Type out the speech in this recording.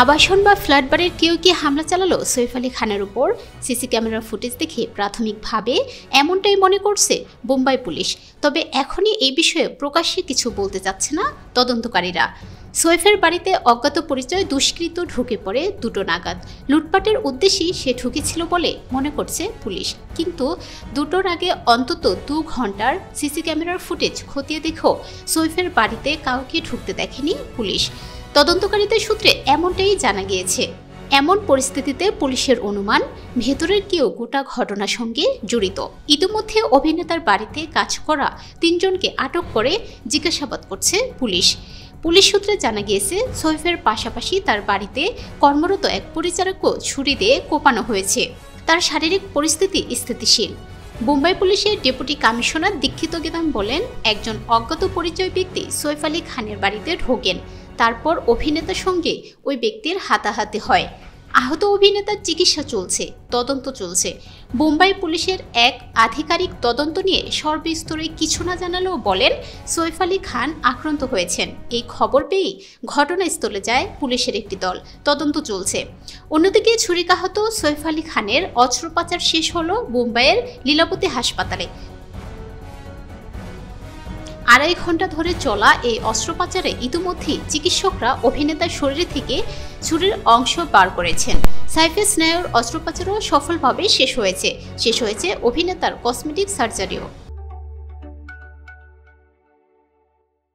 আবাসন বা ফ্ল্যাট বাড়ির কেউ কি হামলা চালালো সৈফ আলী খানের উপর? সিসি ক্যামেরার ফুটেজ দেখে প্রাথমিকভাবে এমনটাই মনে করছে বোম্বাই পুলিশ। তবে এখনই এই বিষয়ে প্রকাশ্যে কিছু বলতে চাচ্ছে না তদন্তকারীরা। সৈফের বাড়িতে অজ্ঞাত পরিচয় দুষ্কৃত ঢুকে পড়ে 2টো নাগাদ। লুটপাটের উদ্দেশ্যেই সে ঢুকেছিল বলে মনে করছে পুলিশ, কিন্তু 2টোর আগে অন্তত 2 ঘন্টার সিসি ক্যামেরার ফুটেজ খতিয়ে দেখো সৈফের বাড়িতে কাউকে ঢুকতে দেখেনি পুলিশ। তদন্তকারীদের সূত্রে এমনটাই জানা গিয়েছে। এমন পরিস্থিতিতে পুলিশের অনুমান ভেতরের কেউ গোটা ঘটনার সঙ্গে জড়িত। ইতিমধ্যে অভিনেতার বাড়িতে কাজ করা 3 জনকে আটক করে জিজ্ঞাসাবাদ করছে পুলিশ। পুলিশ সূত্রে জানা গিয়েছে, সৈফের পাশাপাশি তার বাড়িতে কর্মরত এক পরিচারকও ছুরি দিয়ে কোপানো হয়েছে। তার শারীরিক পরিস্থিতি স্থিতিশীল। বোম্বাই পুলিশের ডেপুটি কমিশনার দীক্ষিত গেদাম বলেন, একজন অজ্ঞাত পরিচয় ব্যক্তি সৈফ আলী খানের বাড়িতে ঢোকেন। তারপর অভিনেতার সঙ্গে ওই ব্যক্তির হাতাহাতি হয়। আহত অভিনেতার চিকিৎসা চলছে, তদন্ত চলছে। বোম্বাই পুলিশের এক আধিকারিক তদন্ত নিয়ে সর্বস্তরে কিছু না জানালেও বলেন, সৈফ আলী খান আক্রান্ত হয়েছেন। এই খবর পেয়েই ঘটনাস্থলে যায় পুলিশের একটি দল। তদন্ত চলছে। অন্যদিকে ছুরিকাহত সৈফ আলী খানের অস্ত্রোপচার শেষ হলো বোম্বাইয়ের লীলাবতী হাসপাতালে। 2.5 ঘন্টা ধরে চলা এই অস্ত্রোপচারে ইতিমধ্যেই চিকিৎসকরা অভিনেতার শরীর থেকে ছুরির অংশ বার করেছেন। সাইফের স্নায়ুর অস্ত্রোপচারও সফলভাবে শেষ হয়েছে অভিনেতার কসমেটিক সার্জারিও।